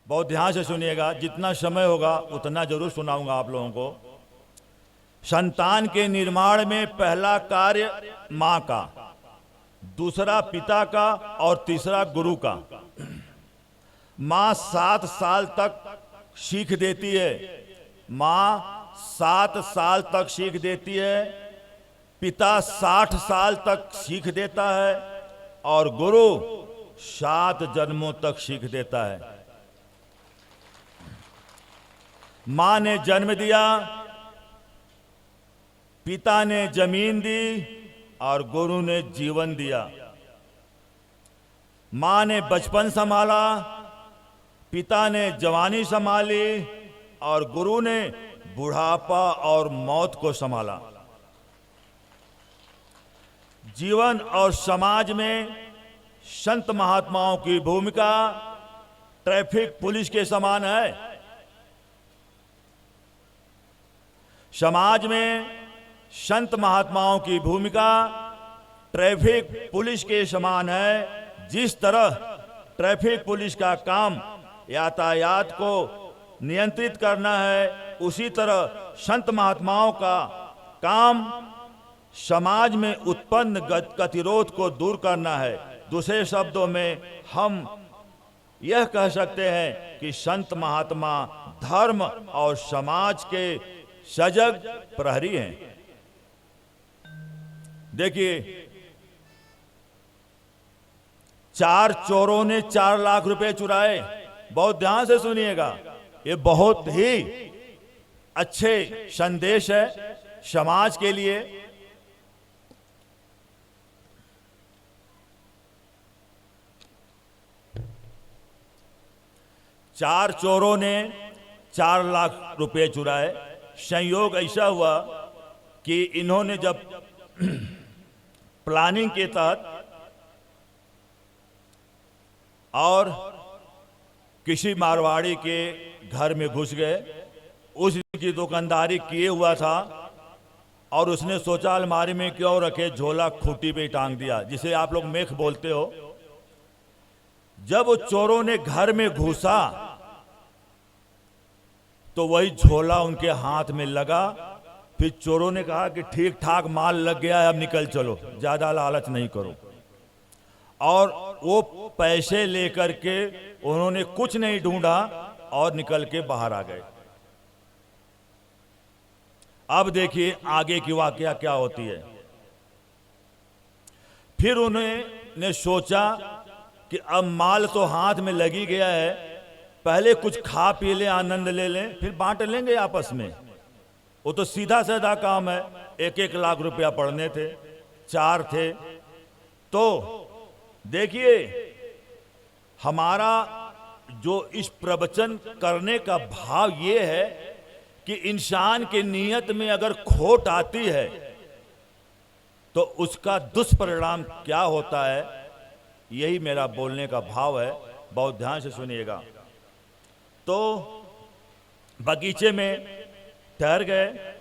बहुत ध्यान से सुनिएगा, जितना समय होगा उतना जरूर सुनाऊंगा आप लोगों को। संतान के निर्माण में पहला कार्य माँ का, दूसरा पिता का और तीसरा गुरु का। माँ 7 साल तक सीख देती है, माँ 7 साल तक सीख देती है, पिता 60 साल तक सीख देता है और गुरु 7 जन्मों तक सीख देता है। माँ ने जन्म दिया, पिता ने जमीन दी और गुरु ने जीवन दिया। माँ ने बचपन संभाला, पिता ने जवानी संभाली और गुरु ने बुढ़ापा और मौत को संभाला। जीवन और समाज में संत महात्माओं की भूमिका ट्रैफिक पुलिस के समान है। समाज में संत महात्माओं की भूमिका ट्रैफिक पुलिस के समान है। जिस तरह ट्रैफिक पुलिस का काम यातायात को नियंत्रित करना है, उसी तरह संत महात्माओं का काम समाज में उत्पन्न गतिरोध को दूर करना है। दूसरे शब्दों में हम यह कह सकते हैं कि संत महात्मा धर्म और समाज के सजग प्रहरी हैं। देखिए, 4 चोरों ने 4 लाख रुपए चुराए। बहुत ध्यान से सुनिएगा, ये बहुत ही अच्छे संदेश है समाज के लिए। चार चोरों ने 4 लाख रुपए चुराए। संयोग ऐसा हुआ कि इन्होंने जब प्लानिंग के तहत और किसी मारवाड़ी के घर में घुस गए, उसकी दुकानदारी किए हुआ था और उसने सोचा अलमारी में क्यों रखे, झोला खूंटी पे टांग दिया, जिसे आप लोग मेख बोलते हो। जब वो चोरों ने घर में घुसा तो वही झोला उनके हाथ में लगा। फिर चोरों ने कहा कि ठीक ठाक माल लग गया है, अब निकल चलो, ज्यादा लालच नहीं करो। और वो पैसे लेकर के उन्होंने कुछ नहीं ढूंढा और निकल के बाहर आ गए। अब देखिए आगे की वाकया क्या होती है। फिर उन्होंने सोचा कि अब माल तो हाथ में लगी गया है, पहले कुछ खा पी ले, आनंद ले लें, फिर बांट लेंगे आपस में। वो तो सीधा साधा काम है। 1-1 लाख रुपया पड़ने थे, 4 थे। तो देखिए, हमारा जो इस प्रवचन करने का भाव ये है कि इंसान के नियत में अगर खोट आती है तो उसका दुष्परिणाम क्या होता है, यही मेरा बोलने का भाव है। बहुत ध्यान से सुनिएगा। तो बगीचे में ठहर गए।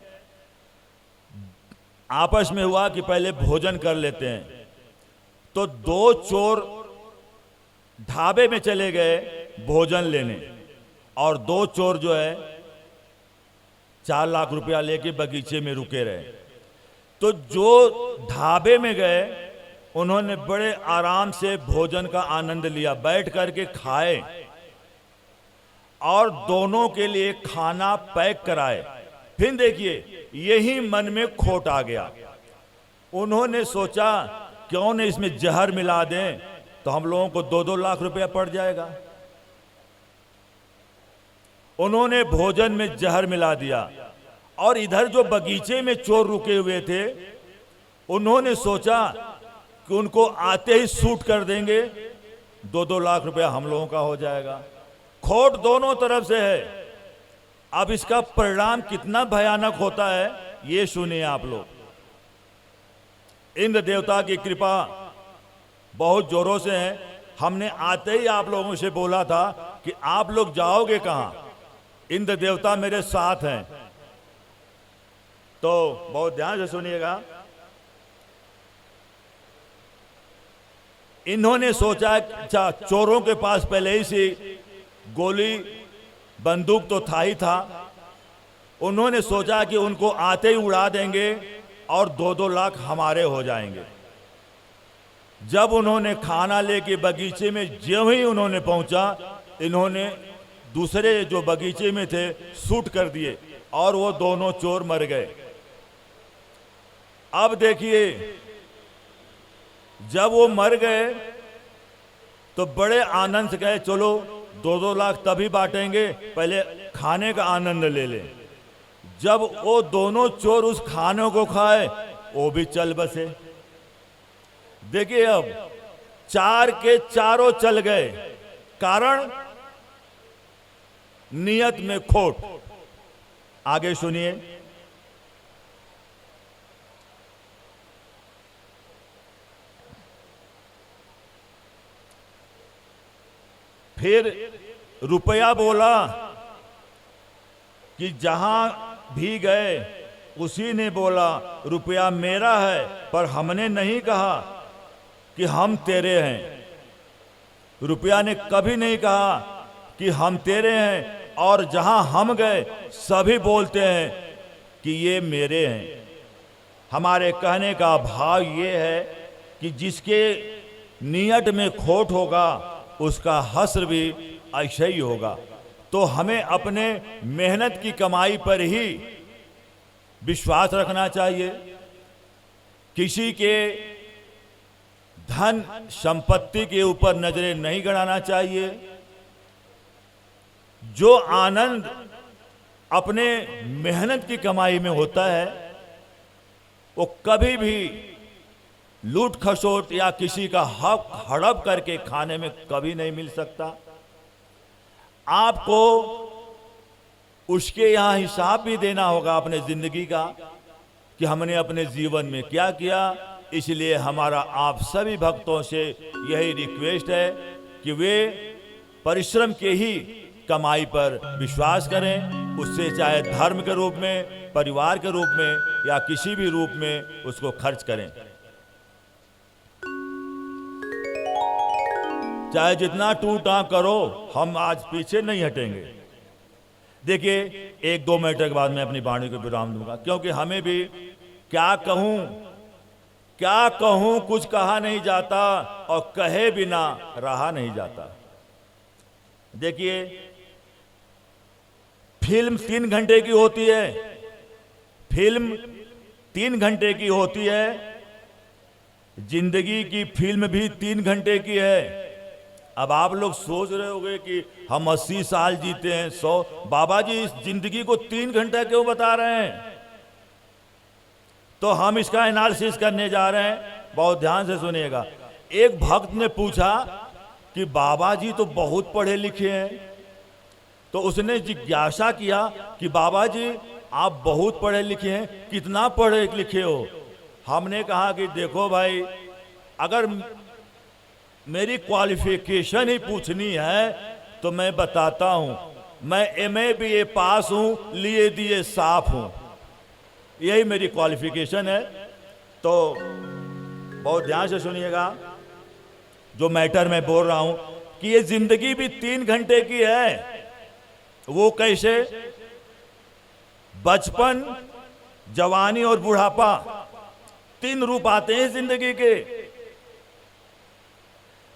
आपस में हुआ कि पहले भोजन कर लेते हैं। तो 2 चोर ढाबे में चले गए भोजन लेने और 2 चोर जो है 4 लाख रुपया लेके बगीचे में रुके रहे। तो जो ढाबे में गए उन्होंने बड़े आराम से भोजन का आनंद लिया, बैठ करके खाए और दोनों के लिए खाना पैक कराए। फिर देखिए, यही मन में खोट आ गया। उन्होंने सोचा क्यों न इसमें जहर मिला दें, तो हम लोगों को 2-2 लाख रुपया पड़ जाएगा। उन्होंने भोजन में जहर मिला दिया और इधर जो बगीचे में चोर रुके हुए थे, उन्होंने सोचा कि उनको आते ही शूट कर देंगे, 2-2 लाख रुपया हम लोगों का हो जाएगा। खोट दोनों तरफ से है। अब इसका परिणाम कितना भयानक होता है, ये सुनिए आप लोग। इंद्र देवता की कृपा बहुत जोरों से है। हमने आते ही आप लोगों से बोला था कि आप लोग जाओगे कहां, इंद्र देवता मेरे साथ हैं। तो बहुत ध्यान से सुनिएगा। इन्होंने सोचा, अच्छा चोरों के पास पहले ही से गोली बंदूक तो था ही था। उन्होंने सोचा कि उनको आते ही उड़ा देंगे और 2-2 लाख हमारे हो जाएंगे। जब उन्होंने खाना लेके बगीचे में ज्यों ही उन्होंने पहुंचा, इन्होंने दूसरे जो बगीचे में थे शूट कर दिए और वो दोनों चोर मर गए। अब देखिए, जब वो मर गए तो बड़े आनंद से कहे चलो 2-2 लाख तभी बांटेंगे, पहले खाने का आनंद ले लें। जब वो दोनों चोर उस खाने को खाए, वो भी चल बसे। देखिए, अब 4 के चारों चल गए, कारण नियत में खोट। आगे सुनिए। फिर रुपया बोला कि जहां भी गए उसी ने बोला रुपया मेरा है, पर हमने नहीं कहा कि हम तेरे हैं। रुपया ने कभी नहीं कहा कि हम तेरे हैं, और जहां हम गए सभी बोलते हैं कि ये मेरे हैं। हमारे कहने का भाव ये है कि जिसके नियत में खोट होगा उसका हश्र भी ऐसा ही होगा। तो हमें अपने मेहनत की कमाई पर ही विश्वास रखना चाहिए। किसी के धन संपत्ति के ऊपर नजरें नहीं गड़ाना चाहिए। जो आनंद अपने मेहनत की कमाई में होता है वो कभी भी लूट खसोट या किसी का हक हड़प करके खाने में कभी नहीं मिल सकता। आपको उसके यहां हिसाब भी देना होगा अपने जिंदगी का कि हमने अपने जीवन में क्या किया। इसलिए हमारा आप सभी भक्तों से यही रिक्वेस्ट है कि वे परिश्रम के ही कमाई पर विश्वास करें, उससे चाहे धर्म के रूप में, परिवार के रूप में या किसी भी रूप में उसको खर्च करें। चाहे जितना टूटा करो, हम आज पीछे नहीं हटेंगे। देखिए, 1-2 मिनट के बाद मैं अपनी वाणी को विराम दूंगा, क्योंकि हमें भी क्या कहूं कुछ कहा नहीं जाता और कहे बिना रहा नहीं जाता। देखिए, फिल्म 3 घंटे की होती है, फिल्म 3 घंटे की होती है, जिंदगी की फिल्म भी 3 घंटे की है। अब आप लोग सोच रहे होंगे कि हम 80 साल जीते हैं, 100। बाबा जी इस जिंदगी को 3 घंटा क्यों बता रहे हैं? तो हम इसका एनालिसिस करने जा रहे हैं, बहुत ध्यान से सुनिएगा। एक भक्त ने पूछा कि बाबा जी तो बहुत पढ़े लिखे हैं, तो उसने जिज्ञासा किया कि बाबा जी आप बहुत पढ़े लिखे हैं, कितना पढ़े लिखे हो? हमने कहा कि देखो भाई, अगर मेरी क्वालिफिकेशन ही पूछनी है तो मैं बताता हूं, मैं MA BA पास हूं, लिए दिए साफ हूं, यही मेरी क्वालिफिकेशन है। तो बहुत ध्यान से सुनिएगा जो मैटर मैं बोल रहा हूं कि ये जिंदगी भी 3 घंटे की है। वो कैसे? बचपन, जवानी और बुढ़ापा, 3 रूप आते हैं जिंदगी के।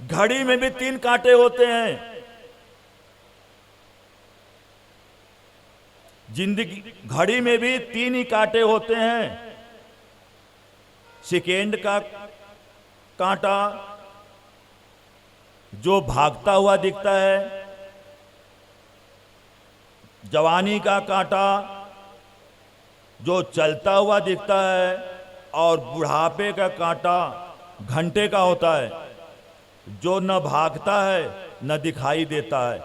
घड़ी में भी 3 कांटे होते हैं। जिंदगी घड़ी में भी 3 ही कांटे होते हैं। सेकेंड का कांटा जो भागता हुआ दिखता है, जवानी का कांटा जो चलता हुआ दिखता है, और बुढ़ापे का कांटा घंटे का होता है जो न भागता है न दिखाई देता है।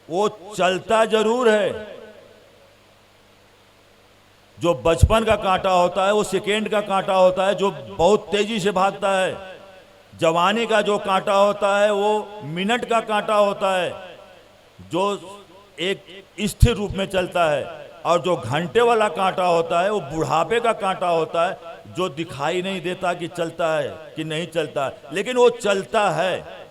वो चलता जरूर है। जो बचपन का कांटा होता है वो सेकेंड का कांटा होता है जो बहुत तेजी से भागता है। जवानी का जो कांटा होता है वो मिनट का कांटा होता है जो एक स्थिर रूप में चलता है, और जो घंटे वाला कांटा होता है वो बुढ़ापे का कांटा होता है जो दिखाई नहीं देता कि चलता है कि नहीं चलता है, लेकिन वो चलता है।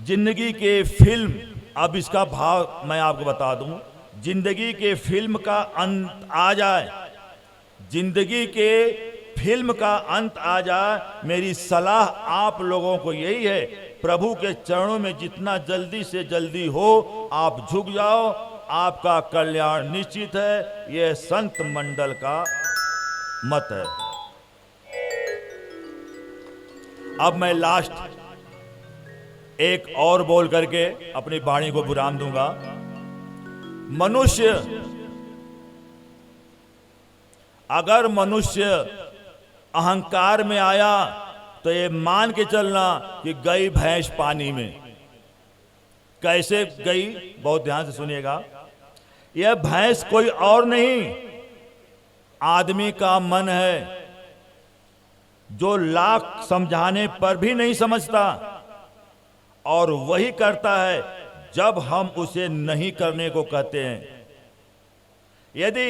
जिंदगी के फिल्म, अब इसका भाव मैं आपको बता दूं, जिंदगी के फिल्म का अंत आ जाए, जिंदगी के फिल्म का अंत आ जाए, मेरी सलाह आप लोगों को यही है, प्रभु के चरणों में जितना जल्दी से जल्दी हो आप झुक जाओ, आपका कल्याण निश्चित है। यह संत मंडल का मत है। अब मैं लास्ट एक और बोल करके अपनी वाणी को विराम दूंगा। मनुष्य, अगर मनुष्य अहंकार में आया तो ये मान के चलना कि गई भैंस पानी में। कैसे गई, बहुत ध्यान से सुनिएगा। यह भैंस कोई और नहीं, आदमी का मन है, जो लाख समझाने पर भी नहीं समझता और वही करता है जब हम उसे नहीं करने को कहते हैं। यदि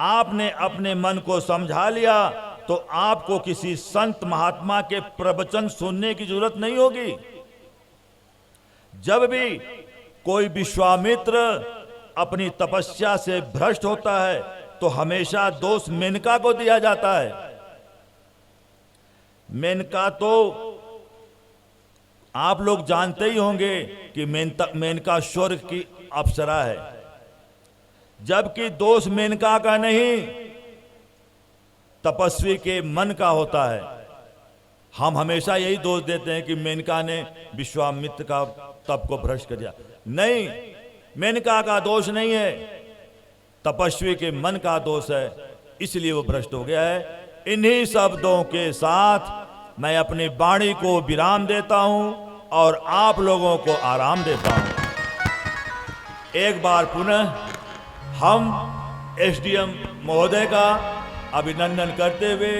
आपने अपने मन को समझा लिया तो आपको किसी संत महात्मा के प्रवचन सुनने की जरूरत नहीं होगी। जब भी कोई विश्वामित्र अपनी तपस्या से भ्रष्ट होता है तो हमेशा दोष मेनका को दिया जाता है। मेनका तो आप लोग जानते ही होंगे कि मेनका स्वर्ग की अप्सरा है, जबकि दोष मेनका का नहीं, तपस्वी के मन का होता है। हम हमेशा यही दोष देते हैं कि मेनका ने विश्वामित्र का तप को भ्रष्ट कर दिया। नहीं, मेनका का दोष नहीं है, तपस्वी के मन का दोष है, इसलिए वो भ्रष्ट हो गया है। इन्हीं शब्दों के साथ मैं अपनी वाणी को विराम देता हूं और आप लोगों को आराम देता हूं। एक बार पुनः हम एसडीएम महोदय का अभिनंदन करते हुए,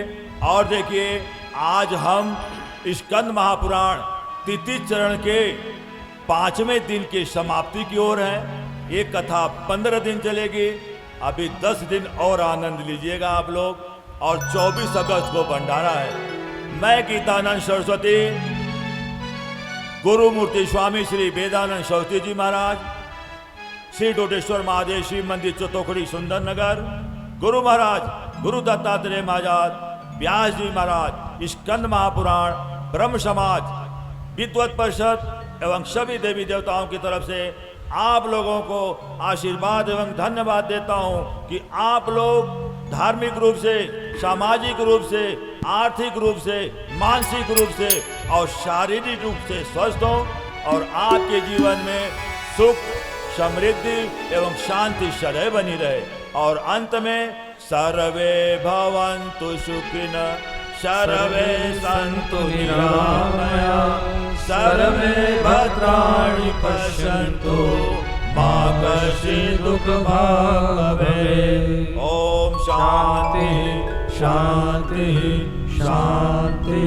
और देखिए आज हम स्कंद महापुराण तृतीय चरण के 5वें दिन की समाप्ति की ओर हैं। ये कथा 15 दिन चलेगी, अभी 10 दिन और आनंद लीजिएगा आप लोग, और 24 अगस्त को भंडारा है। मैं गीतानंद सरस्वती, गुरु मूर्ति स्वामी श्री वेदानंद सरस्वती जी महाराज, श्री डोडेश्वर महादेव शिव मंदिर चतोखड़ी सुंदरनगर, गुरु महाराज गुरु दत्तात्रेय महाराज, व्यास जी महाराज, स्कंद महापुराण, ब्रह्म समाज, विद्वत परिषद एवं सभी देवी देवताओं की तरफ से आप लोगों को आशीर्वाद एवं धन्यवाद देता हूं कि आप लोग धार्मिक रूप से, सामाजिक रूप से, आर्थिक रूप से, मानसिक रूप से और शारीरिक रूप से स्वस्थ हो और आपके जीवन में सुख, समृद्धि एवं शांति सदैव बनी रहे। और अंत में सर्वे भवन्तु सुखिनः, सर्वे सन्तु निरामयाः, सर्वे भद्राणि पश्यन्तु मा कश्चित् दुःखभाग् भवेत्। ओम शांति शांति शांति।